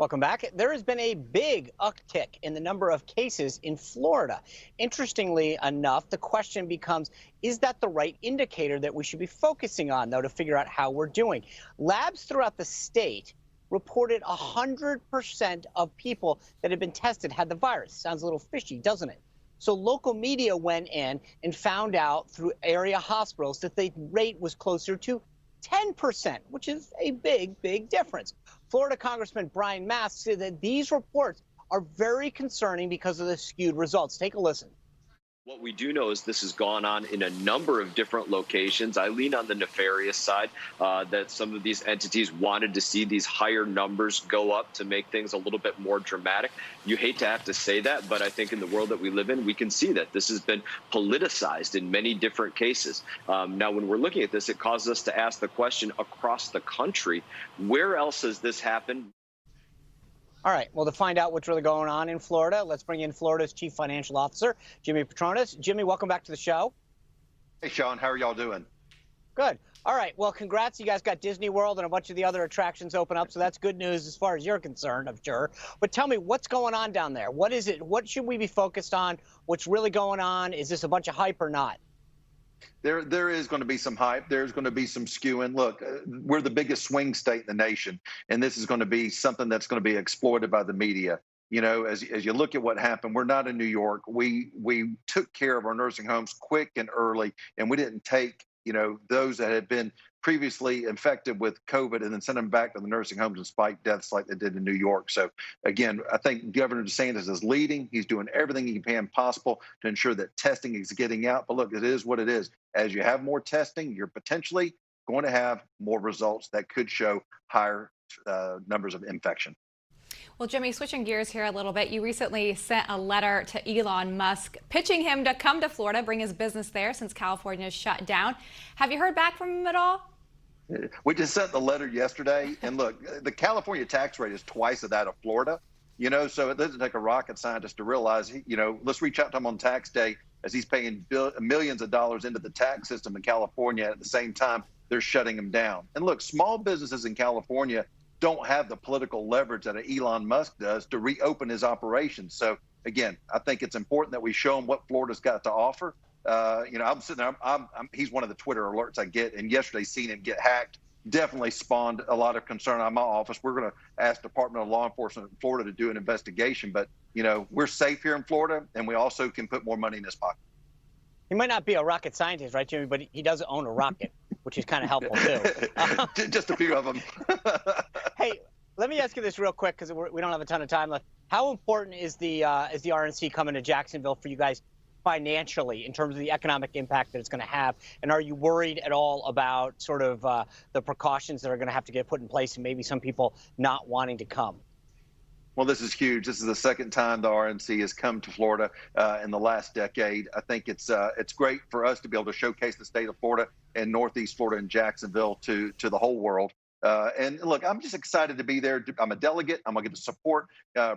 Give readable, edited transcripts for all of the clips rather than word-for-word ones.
Welcome back. There has been a big uptick in the number of cases in Florida. Interestingly enough, the question becomes, is that the right indicator that we should be focusing on, though, to figure out how we're doing? Labs throughout the state reported 100% of people that had been tested had the virus. Sounds a little fishy, doesn't it? So local media went in and found out through area hospitals that the rate was closer to 10%, which is a big, big difference. Florida Congressman Brian Mast said that these reports are very concerning because of the skewed results. Take a listen. What we do know is this has gone on in a number of different locations. I lean on the nefarious side that some of these entities wanted to see these higher numbers go up to make things a little bit more dramatic. You hate to have to say that, but I think in the world that we live in, we can see that this has been politicized in many different cases. Now, when we're looking at this, it causes us to ask the question across the country, where else has this happened? All right. Well, to find out what's really going on in Florida, let's bring in Florida's Chief Financial Officer, Jimmy Patronis. Jimmy, welcome back to the show. Hey, Sean. How are y'all doing? Good. All right. Well, congrats. You guys got Disney World and a bunch of the other attractions open up, so that's good news as far as you're concerned, I'm sure. But tell me, what's going on down there? What is it? What should we be focused on? What's really going on? Is this a bunch of hype or not? There is going to be some hype. There's going to be some skewing. Look, we're the biggest swing state in the nation, and this is going to be something that's going to be exploited by the media. You know, as you look at what happened, we're not in New York. We took care of our nursing homes quick and early, and we didn't take, those that had been previously infected with COVID and then send them back to the nursing homes and spike deaths like they did in New York. So again, I think Governor DeSantis is leading. He's doing everything he can possible to ensure that testing is getting out. But look, it is what it is. As you have more testing, you're potentially going to have more results that could show higher numbers of infection. Well, Jimmy, switching gears here a little bit, you recently sent a letter to Elon Musk pitching him to come to Florida, bring his business there since California is shut down. Have you heard back from him at all? We just sent the letter yesterday, and look, the California tax rate is twice of that of Florida, so it doesn't take a rocket scientist to realize, let's reach out to him on tax day as he's paying millions of dollars into the tax system in California. At the same time, they're shutting him down. And look, small businesses in California don't have the political leverage that Elon Musk does to reopen his operations. So again, I think it's important that we show him what Florida's got to offer. I'm sitting there, he's one of the Twitter alerts I get, and yesterday seeing him get hacked definitely spawned a lot of concern on my office. We're going to ask Department of Law Enforcement in Florida to do an investigation, but we're safe here in Florida, and we also can put more money in his pocket. He might not be a rocket scientist, right, Jimmy, but he does own a rocket, which is kind of helpful too. Just a few of them. Hey, let me ask you this real quick because we don't have a ton of time left. How important is the RNC coming to Jacksonville for you guys financially in terms of the economic impact that it's going to have? And are you worried at all about sort of the precautions that are going to have to get put in place and maybe some people not wanting to come? Well, this is huge. This is the second time the RNC has come to Florida in the last decade. I think it's great for us to be able to showcase the state of Florida and Northeast Florida and Jacksonville to the whole world. And look, I'm just excited to be there. I'm a delegate. I'm going to get to support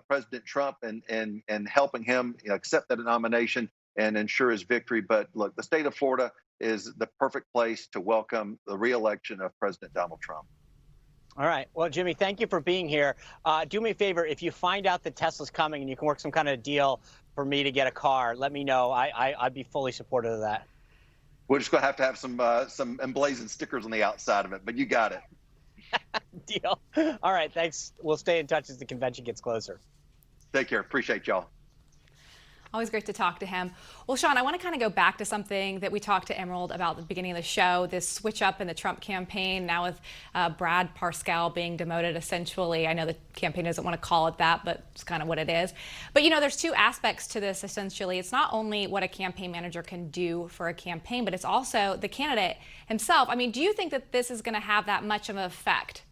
President Trump and helping him accept that nomination and ensure his victory. But look, the state of Florida is the perfect place to welcome the re-election of President Donald Trump. All right. Well, Jimmy, thank you for being here. Do me a favor. If you find out that Tesla's coming and you can work some kind of deal for me to get a car, let me know. I'd be fully supportive of that. We're just going to have some emblazoned stickers on the outside of it, but you got it. Deal. All right. Thanks. We'll stay in touch as the convention gets closer. Take care. Appreciate y'all. Always great to talk to him. Well, Sean, I want to kind of go back to something that we talked to Emerald about at the beginning of the show, this switch up in the Trump campaign, now with Brad Parscale being demoted, essentially. I know the campaign doesn't want to call it that, but it's kind of what it is. But, there's two aspects to this, essentially. It's not only what a campaign manager can do for a campaign, but it's also the candidate himself. I mean, do you think that this is going to have that much of an effect?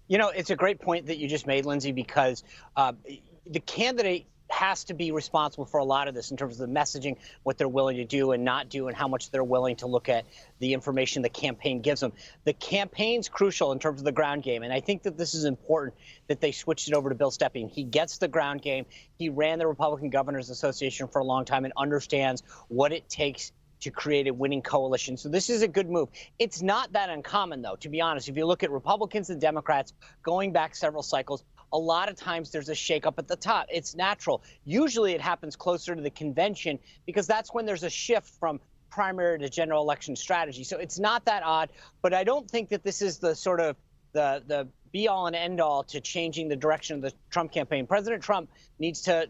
It's a great point that you just made, Lindsay, because the candidate has to be responsible for a lot of this in terms of the messaging, what they're willing to do and not do, and how much they're willing to look at the information the campaign gives them. The campaign's crucial in terms of the ground game, and I think that this is important that they switched it over to Bill Stepien. He gets the ground game. He ran the Republican Governors Association for a long time and understands what it takes to create a winning coalition. So this is a good move. It's not that uncommon, though, to be honest. If you look at Republicans and Democrats going back several cycles, a lot of times there's a shakeup at the top. It's natural. Usually it happens closer to the convention because that's when there's a shift from primary to general election strategy. So it's not that odd, but I don't think that this is the sort of the be all and end all to changing the direction of the Trump campaign. President Trump needs to,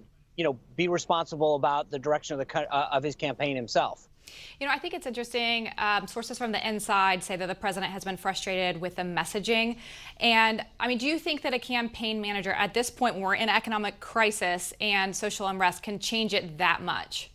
be responsible about the direction of his campaign himself. I think it's interesting. Sources from the inside say that the president has been frustrated with the messaging. And do you think that a campaign manager at this point, when we're in economic crisis and social unrest, can change it that much?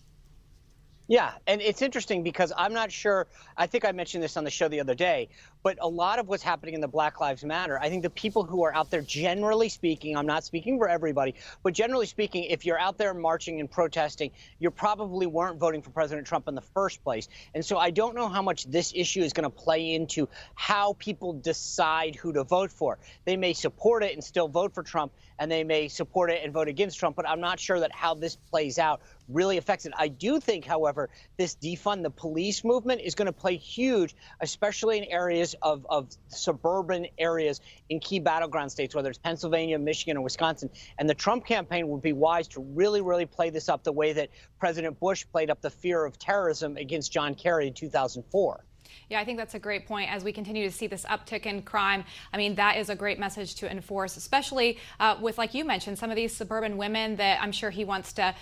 Yeah, and it's interesting because I'm not sure. I think I mentioned this on the show the other day, but a lot of what's happening in the Black Lives Matter, I think the people who are out there, generally speaking, I'm not speaking for everybody, but generally speaking, if you're out there marching and protesting, you probably weren't voting for President Trump in the first place. And so I don't know how much this issue is going to play into how people decide who to vote for. They may support it and still vote for Trump, and they may support it and vote against Trump, but I'm not sure that how this plays out really affects it. I do think, however, this defund the police movement is going to play huge, especially in areas of suburban areas in key battleground states, whether it's Pennsylvania, Michigan, or Wisconsin. And the Trump campaign would be wise to really, really play this up the way that President Bush played up the fear of terrorism against John Kerry in 2004. Yeah, I think that's a great point. As we continue to see this uptick in crime, that is a great message to enforce, especially with, like you mentioned, some of these suburban women that I'm sure he wants to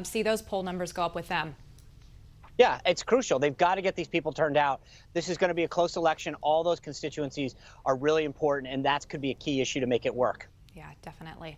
see those poll numbers go up with them. Yeah, it's crucial. They've got to get these people turned out. This is going to be a close election. All those constituencies are really important, and that could be a key issue to make it work. Yeah, definitely.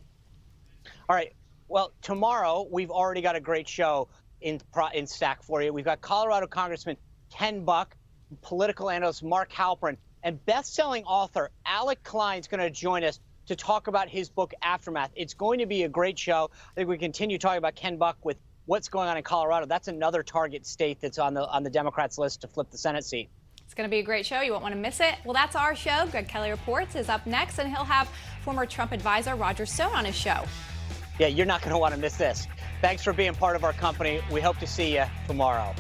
All right. Well, tomorrow we've already got a great show in stack for you. We've got Colorado Congressman Ken Buck, political analyst Mark Halperin, and best-selling author Alec Klein's going to join us to talk about his book Aftermath. It's going to be a great show. I think we continue talking about Ken Buck with what's going on in Colorado. That's another target state that's on the Democrats' list to flip the Senate seat. It's going to be a great show. You won't want to miss it. Well, that's our show. Greg Kelly Reports is up next, and he'll have former Trump advisor Roger Stone on his show. Yeah, you're not going to want to miss this. Thanks for being part of our company. We hope to see you tomorrow.